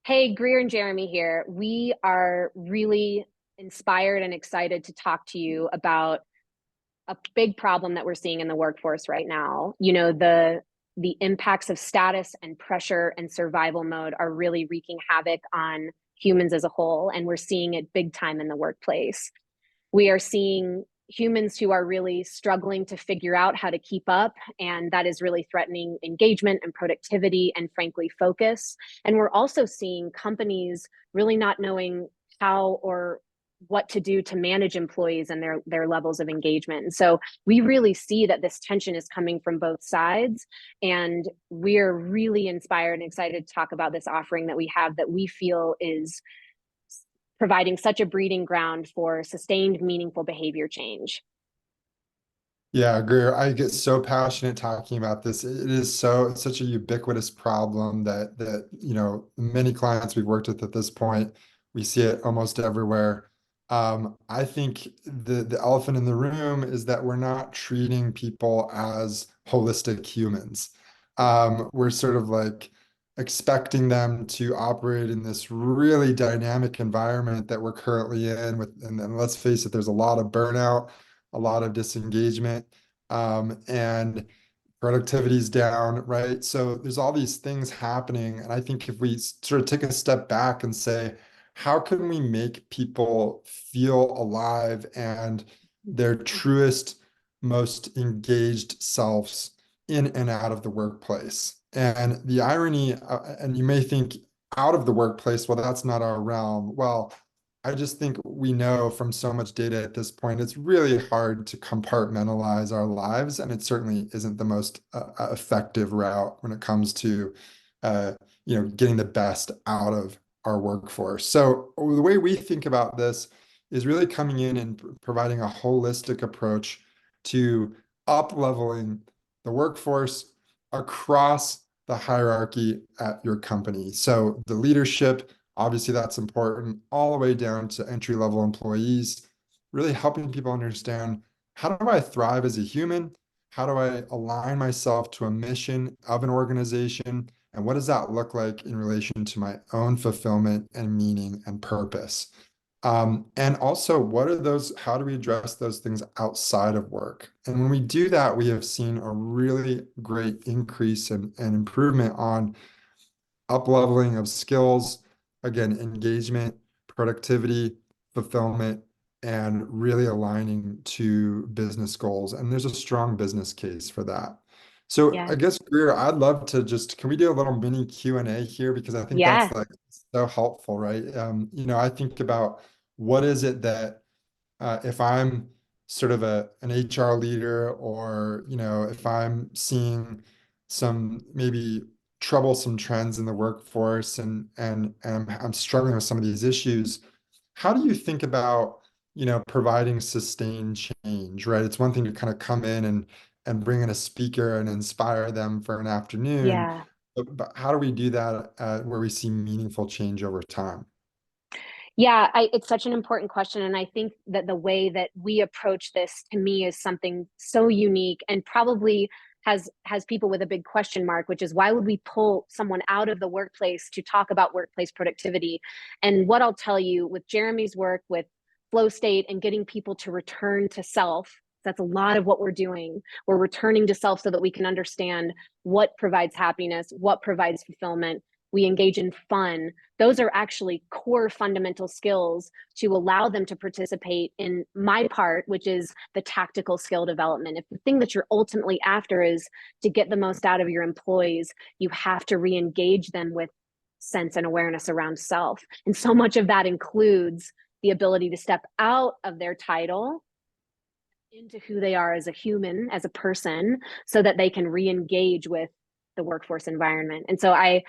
Hey, Greer and Jeremy here. We are really inspired and excited to talk to you about a big problem that we're seeing in the workforce right now. The impacts of status and pressure and survival mode are really wreaking havoc on humans as a whole, and we're seeing it big time in the workplace. We are seeing humans who are really struggling to figure out how to keep up, and that is really threatening engagement and productivity and, frankly, focus. And we're also seeing companies really not knowing how or what to do to manage employees and their levels of engagement. And so we really see that this tension is coming from both sides, and we're really inspired and excited to talk about this offering that we have that we feel is providing such a breeding ground for sustained, meaningful behavior change. Yeah, Greer, I get so passionate talking about this. It is such a ubiquitous problem that many clients we've worked with at this point, we see it almost everywhere. I think the elephant in the room is that we're not treating people as holistic humans. We're sort of like expecting them to operate in this really dynamic environment that we're currently in and let's face it, there's a lot of burnout, a lot of disengagement, and productivity's down, right? So there's all these things happening. And I think if we sort of take a step back and say, how can we make people feel alive and their truest, most engaged selves in and out of the workplace? And the irony, and you may think out of the workplace, well, that's not our realm. Well, I just think we know from so much data at this point, it's really hard to compartmentalize our lives, and it certainly isn't the most effective route when it comes to, uh, getting the best out of our workforce. So the way we think about this is really coming in and providing a holistic approach to up-leveling the workforce across the hierarchy at your company. So the leadership, obviously, that's important, all the way down to entry-level employees, really helping people understand, how do I thrive as a human? How do I align myself to a mission of an organization? And what does that look like in relation to my own fulfillment and meaning and purpose? And also, how do we address those things outside of work? And when we do that, we have seen a really great increase and improvement on up-leveling of skills, again, engagement, productivity, fulfillment, and really aligning to business goals. And there's a strong business case for that. So I Yeah. guess, Greer, I'd love to can we do a little mini Q&A here? Because I think that's Yeah. like so helpful, right? I think about what is it that if I'm sort of an HR leader, or if I'm seeing some maybe troublesome trends in the workforce, and I'm struggling with some of these issues, how do you think about providing sustained change, right? It's one thing to kind of come in and bring in a speaker and inspire them for an afternoon, Yeah. but how do we do that where we see meaningful change over time? Yeah, it's such an important question. And I think that the way that we approach this to me is something so unique and probably has people with a big question mark, which is why would we pull someone out of the workplace to talk about workplace productivity? And what I'll tell you with Jeremy's work with flow state and getting people to return to self, that's a lot of what we're doing. We're returning to self so that we can understand what provides happiness, what provides fulfillment. We engage in fun. Those are actually core fundamental skills to allow them to participate in my part, which is the tactical skill development. If the thing that you're ultimately after is to get the most out of your employees, you have to re-engage them with sense and awareness around self. And so much of that includes the ability to step out of their title into who they are as a human, as a person, so that they can re-engage with the workforce environment. And so I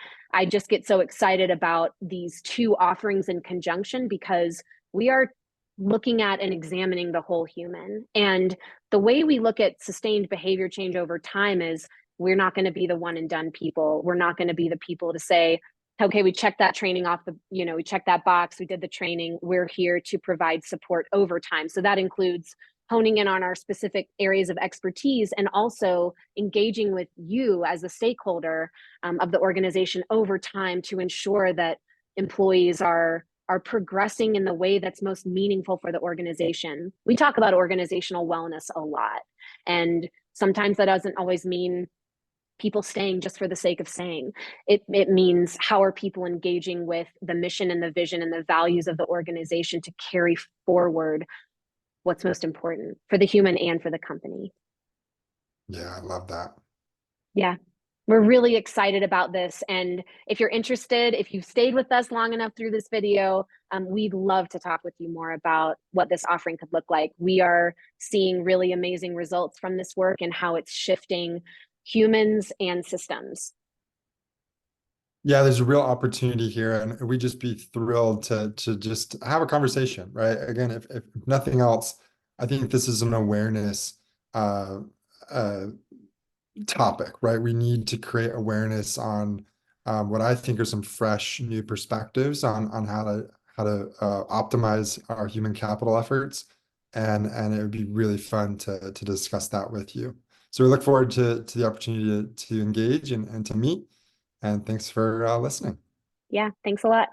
just get so excited about these two offerings in conjunction because we are looking at and examining the whole human. And the way we look at sustained behavior change over time is we're not going to be the one and done people. We're not going to be the people to say, okay, we checked that training off we checked that box, we did the training. We're here to provide support over time. So that includes honing in on our specific areas of expertise and also engaging with you as a stakeholder of the organization over time to ensure that employees are progressing in the way that's most meaningful for the organization. We talk about organizational wellness a lot, and sometimes that doesn't always mean people staying just for the sake of staying. It means, how are people engaging with the mission and the vision and the values of the organization to carry forward what's most important for the human and for the company. Yeah, I love that. Yeah, we're really excited about this. And if you're interested, if you've stayed with us long enough through this video, we'd love to talk with you more about what this offering could look like. We are seeing really amazing results from this work and how it's shifting humans and systems. Yeah, there's a real opportunity here, and we just be thrilled to just have a conversation, right? Again, if nothing else, I think this is an awareness uh, uh, topic, right? We need to create awareness on what I think are some fresh new perspectives on how to optimize our human capital efforts, and it would be really fun to discuss that with you. So we look forward to the opportunity to engage and to meet. And thanks for listening. Yeah, thanks a lot.